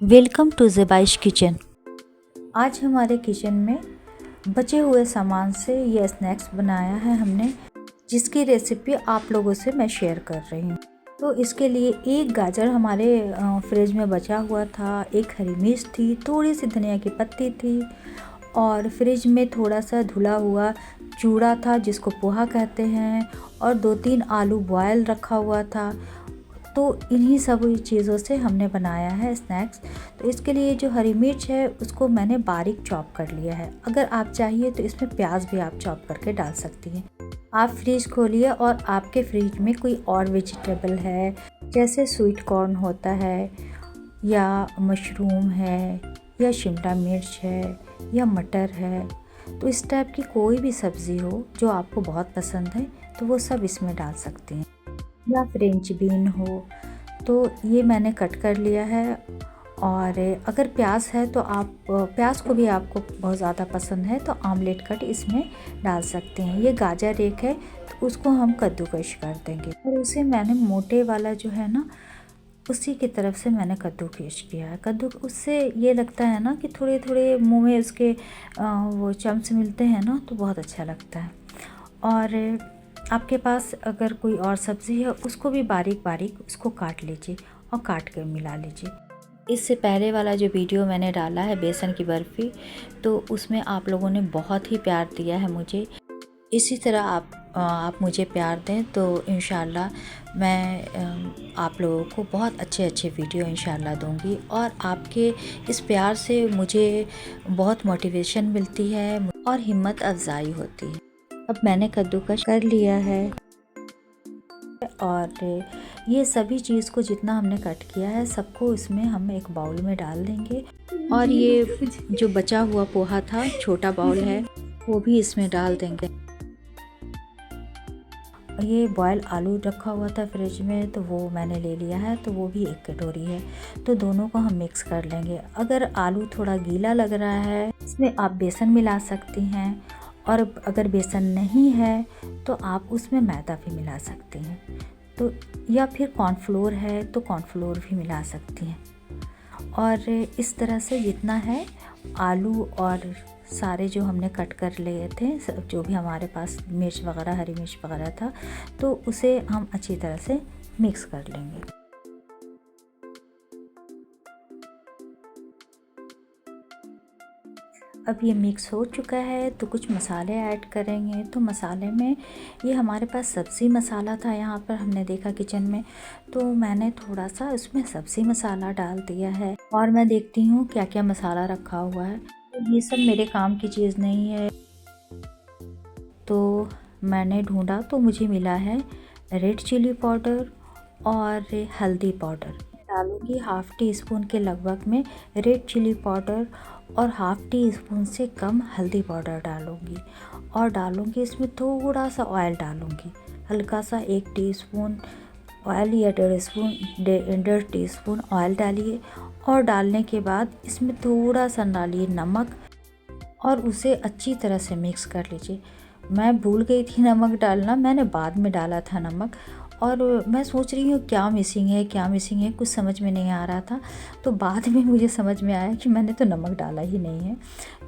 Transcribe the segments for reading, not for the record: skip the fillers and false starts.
Welcome to ज़ेबाइश kitchen. आज हमारे kitchen में बचे हुए सामान से ये स्नैक्स बनाया है हमने, जिसकी रेसिपी आप लोगों से मैं शेयर कर रही हूँ। तो इसके लिए एक गाजर हमारे फ्रिज में बचा हुआ था, एक हरी मिर्च थी, थोड़ी सी धनिया की पत्ती थी और फ्रिज में थोड़ा सा धुला हुआ चूड़ा था जिसको पोहा कहते हैं, और 2-3 आलू बॉयल रखा हुआ था। तो इन्हीं सब चीज़ों से हमने बनाया है स्नैक्स। तो इसके लिए जो हरी मिर्च है उसको मैंने बारीक चॉप कर लिया है। अगर आप चाहिए तो इसमें प्याज भी आप चॉप करके डाल सकती हैं। आप फ्रिज खोलिए और आपके फ्रिज में कोई और वेजिटेबल है, जैसे स्वीट कॉर्न होता है या मशरूम है या शिमला मिर्च है या मटर है, तो इस टाइप की कोई भी सब्ज़ी हो जो आपको बहुत पसंद है तो वो सब इसमें डाल सकते हैं, या फ्रेंच बीन हो। तो ये मैंने कट कर लिया है। और अगर प्याज है तो आप प्याज को भी आपको बहुत ज़्यादा पसंद है तो आमलेट कट इसमें डाल सकते हैं। ये गाजर एक है तो उसको हम कद्दूकश कर देंगे, और उसे मैंने मोटे वाला जो है ना उसी की तरफ से मैंने कद्दूकश किया है। कद्दू उससे ये लगता है ना कि थोड़े थोड़े मुँह में उसके वो चम्स मिलते हैं ना, तो बहुत अच्छा लगता है। और आपके पास अगर कोई और सब्ज़ी है उसको भी बारीक बारीक उसको काट लीजिए और काट कर मिला लीजिए। इससे पहले वाला जो वीडियो मैंने डाला है बेसन की बर्फ़ी, तो उसमें आप लोगों ने बहुत ही प्यार दिया है मुझे। इसी तरह आप मुझे प्यार दें तो इंशाल्लाह मैं आप लोगों को बहुत अच्छे अच्छे वीडियो इंशाल्लाह दूंगी, और आपके इस प्यार से मुझे बहुत मोटिवेशन मिलती है और हिम्मत अफजाई होती है। अब मैंने कद्दूकस कर लिया है और ये सभी चीज़ को जितना हमने कट किया है सबको इसमें हम एक बाउल में डाल देंगे। और ये जो बचा हुआ पोहा था, छोटा बाउल है, वो भी इसमें डाल देंगे। ये बॉयल आलू रखा हुआ था फ्रिज में तो वो मैंने ले लिया है, तो वो भी एक कटोरी है। तो दोनों को हम मिक्स कर लेंगे। अगर आलू थोड़ा गीला लग रहा है इसमें आप बेसन मिला सकती हैं, और अगर बेसन नहीं है तो आप उसमें मैदा भी मिला सकती हैं, तो या फिर कॉर्नफ्लोर है तो कॉर्नफ्लोर भी मिला सकती हैं। और इस तरह से जितना है आलू और सारे जो हमने कट कर लिए थे, जो भी हमारे पास मिर्च वगैरह हरी मिर्च वगैरह था, तो उसे हम अच्छी तरह से मिक्स कर लेंगे। अब ये मिक्स हो चुका है तो कुछ मसाले ऐड करेंगे। तो मसाले में ये हमारे पास सब्ज़ी मसाला था, यहाँ पर हमने देखा किचन में, तो मैंने थोड़ा सा उसमें सब्ज़ी मसाला डाल दिया है। और मैं देखती हूँ क्या क्या मसाला रखा हुआ है, तो ये सब मेरे काम की चीज़ नहीं है। तो मैंने ढूंढा तो मुझे मिला है रेड चिली पाउडर और हल्दी पाउडर। डालूंगी हाफ़ टी स्पून के लगभग में रेड चिली पाउडर और हाफ़ टी स्पून से कम हल्दी पाउडर डालूंगी। और डालूंगी इसमें थोड़ा सा ऑयल डालूंगी, हल्का सा 1 टीस्पून ऑयल या 1.5 टीस्पून ऑयल डालिए। और डालने के बाद इसमें थोड़ा सा डालिए नमक और उसे अच्छी तरह से मिक्स कर लीजिए। मैं भूल गई थी नमक डालना, मैंने बाद में डाला था नमक, और मैं सोच रही हूँ क्या मिसिंग है, कुछ समझ में नहीं आ रहा था। तो बाद में मुझे समझ में आया कि मैंने तो नमक डाला ही नहीं है।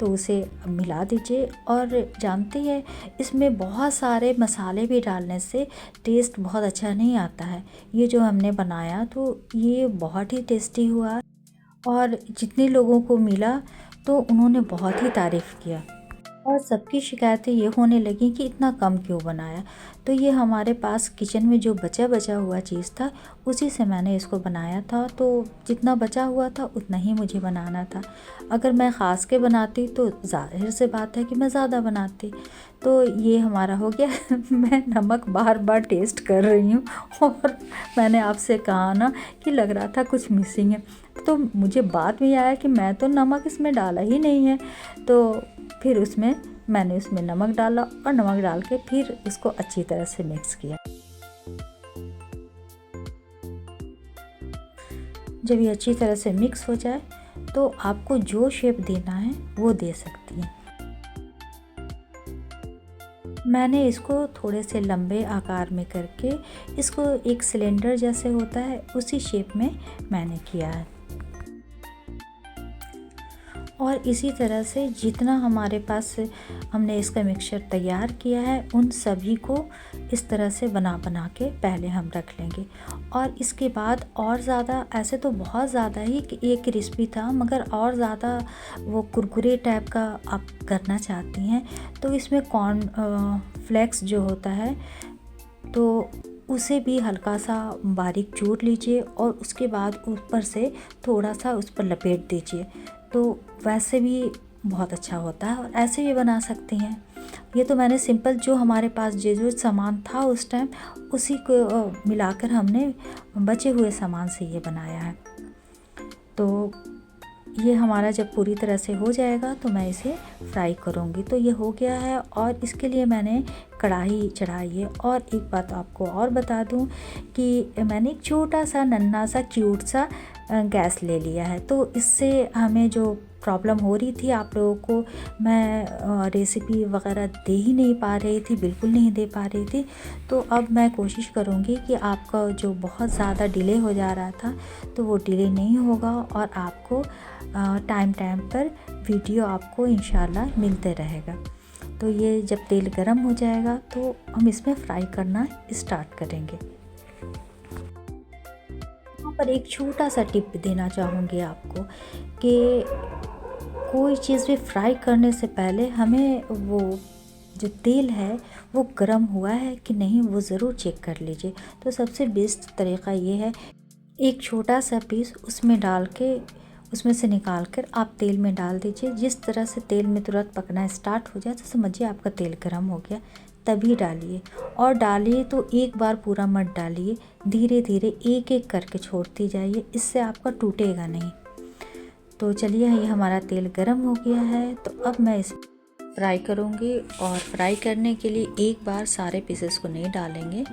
तो उसे मिला दीजिए। और जानती है इसमें बहुत सारे मसाले भी डालने से टेस्ट बहुत अच्छा नहीं आता है। ये जो हमने बनाया तो ये बहुत ही टेस्टी हुआ, और जितने लोगों को मिला तो उन्होंने बहुत ही तारीफ़ किया, और सबकी शिकायतें ये होने लगी कि इतना कम क्यों बनाया। तो ये हमारे पास किचन में जो बचा हुआ चीज़ था उसी से मैंने इसको बनाया था। तो जितना बचा हुआ था उतना ही मुझे बनाना था। अगर मैं ख़ास के बनाती तो ज़ाहिर से बात है कि मैं ज़्यादा बनाती। तो ये हमारा हो गया। मैं नमक बार बार टेस्ट कर रही हूँ, और मैंने आपसे कहा ना कि लग रहा था कुछ मिसिंग है, तो मुझे बाद में आया कि मैं तो नमक इसमें डाला ही नहीं है। तो फिर मैंने उसमें नमक डाला, और नमक डाल के फिर उसको अच्छी तरह से मिक्स किया। जब ये अच्छी तरह से मिक्स हो जाए तो आपको जो शेप देना है वो दे सकती हैं। मैंने इसको थोड़े से लंबे आकार में करके इसको एक सिलेंडर जैसे होता है उसी शेप में मैंने किया है। और इसी तरह से जितना हमारे पास हमने इसका मिक्सचर तैयार किया है उन सभी को इस तरह से बना के पहले हम रख लेंगे। और इसके बाद और ज़्यादा, ऐसे तो बहुत ज़्यादा ही एक क्रिस्पी था, मगर और ज़्यादा वो कुरकुरे टाइप का आप करना चाहती हैं तो इसमें कॉर्न फ्लेक्स जो होता है तो उसे भी हल्का सा बारीक चूर लीजिए और उसके बाद ऊपर से थोड़ा सा उस पर लपेट दीजिए, तो वैसे भी बहुत अच्छा होता है। और ऐसे भी बना सकती हैं। ये तो मैंने सिंपल जो हमारे पास जो सामान था उस टाइम उसी को मिलाकर हमने बचे हुए सामान से ये बनाया है। तो ये हमारा जब पूरी तरह से हो जाएगा तो मैं इसे फ्राई करूँगी। तो ये हो गया है और इसके लिए मैंने कढ़ाई चढ़ाई है। और एक बात आपको और बता दूं कि मैंने एक छोटा सा नन्हा सा क्यूट सा गैस ले लिया है। तो इससे हमें जो प्रॉब्लम हो रही थी आप लोगों को मैं रेसिपी वगैरह दे ही नहीं पा रही थी, बिल्कुल नहीं दे पा रही थी। तो अब मैं कोशिश करूँगी कि आपका जो बहुत ज़्यादा डिले हो जा रहा था तो वो डिले नहीं होगा और आपको टाइम पर वीडियो आपको इंशाल्लाह मिलते रहेगा। तो ये जब तेल गरम हो जाएगा तो हम इसमें फ्राई करना स्टार्ट करेंगे। यहाँ पर एक छोटा सा टिप देना चाहूँगी आपको कि कोई चीज़ भी फ्राई करने से पहले हमें वो जो तेल है वो गरम हुआ है कि नहीं वो ज़रूर चेक कर लीजिए। तो सबसे बेस्ट तरीक़ा ये है, एक छोटा सा पीस उसमें से निकाल कर आप तेल में डाल दीजिए। जिस तरह से तेल में तुरंत पकना स्टार्ट हो जाए तो समझिए आपका तेल गरम हो गया, तभी डालिए। और डालिए तो एक बार पूरा मत डालिए, धीरे धीरे एक एक करके छोड़ती जाइए, इससे आपका टूटेगा नहीं। तो चलिए ये हमारा तेल गरम हो गया है। तो अब मैं इसे फ्राई करूँगी। और फ्राई करने के लिए एक बार सारे पीसेस को नहीं डालेंगे,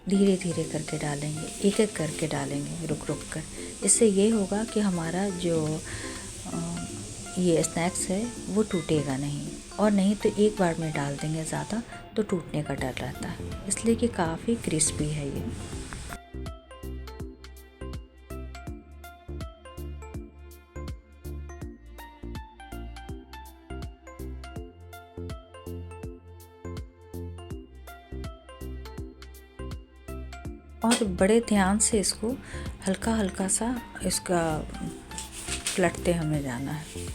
धीरे धीरे करके डालेंगे, एक एक करके डालेंगे रुक कर। इससे ये होगा कि हमारा जो ये स्नैक्स है वो टूटेगा नहीं। और नहीं तो एक बार में डाल देंगे ज़्यादा तो टूटने का डर रहता है, इसलिए कि काफ़ी क्रिस्पी है ये। और बड़े ध्यान से इसको हल्का हल्का सा इसका पलटते हमें जाना है।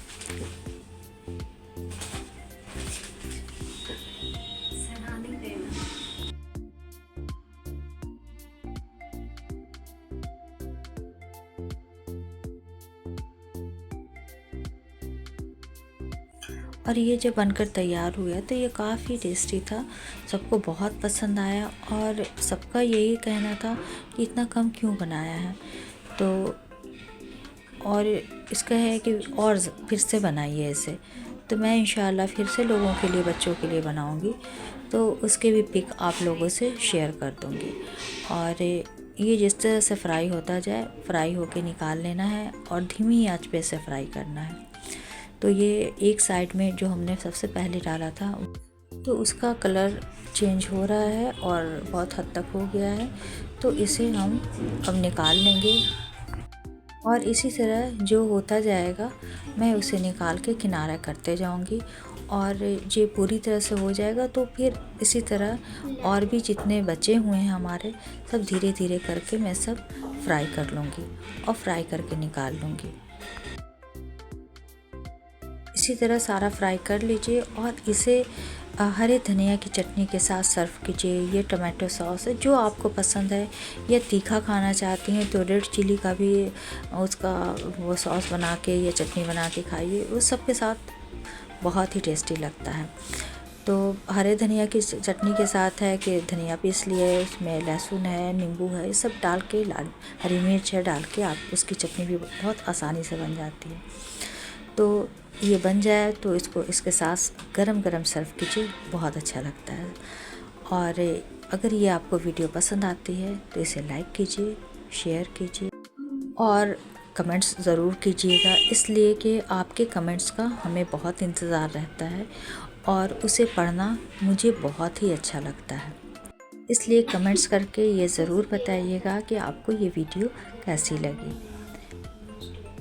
और ये जब बनकर तैयार हुआ तो ये काफ़ी टेस्टी था, सबको बहुत पसंद आया और सबका यही कहना था कि इतना कम क्यों बनाया है। तो और इसका है कि और फिर से बनाइए इसे। तो मैं इंशाल्लाह फिर से लोगों के लिए, बच्चों के लिए बनाऊंगी, तो उसके भी पिक आप लोगों से शेयर कर दूंगी। और ये जिस तरह से फ्राई होता जाए, फ्राई होके निकाल लेना है और धीमी आंच पे से फ्राई करना है। तो ये एक साइड में जो हमने सबसे पहले डाला था तो उसका कलर चेंज हो रहा है और बहुत हद तक हो गया है, तो इसे हम अब निकाल लेंगे। और इसी तरह जो होता जाएगा मैं उसे निकाल के किनारा करते जाऊंगी। और ये पूरी तरह से हो जाएगा तो फिर इसी तरह और भी जितने बचे हुए हैं हमारे, सब धीरे धीरे करके मैं सब फ्राई कर लूँगी और फ्राई करके निकाल लूँगी। इसी तरह सारा फ्राई कर लीजिए और इसे हरे धनिया की चटनी के साथ सर्व कीजिए। ये टमाटो सॉस है जो आपको पसंद है, या तीखा खाना चाहती हैं तो रेड चिली का भी उसका वो सॉस बना के या चटनी बना के खाइए, उस सब के साथ बहुत ही टेस्टी लगता है। तो हरे धनिया की चटनी के साथ है कि धनिया पीस लिए, उसमें लहसुन है, नींबू है, ये सब डाल के, हरी मिर्च है डाल के आप उसकी चटनी भी बहुत आसानी से बन जाती है। तो ये बन जाए तो इसको इसके साथ गरम गरम सर्व कीजिए, बहुत अच्छा लगता है। और अगर ये आपको वीडियो पसंद आती है तो इसे लाइक कीजिए, शेयर कीजिए और कमेंट्स ज़रूर कीजिएगा, इसलिए कि आपके कमेंट्स का हमें बहुत इंतज़ार रहता है और उसे पढ़ना मुझे बहुत ही अच्छा लगता है। इसलिए कमेंट्स करके ये ज़रूर बताइएगा कि आपको ये वीडियो कैसी लगी।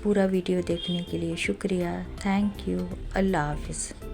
पूरा वीडियो देखने के लिए शुक्रिया। Thank you. अल्लाह हाफ़िज़।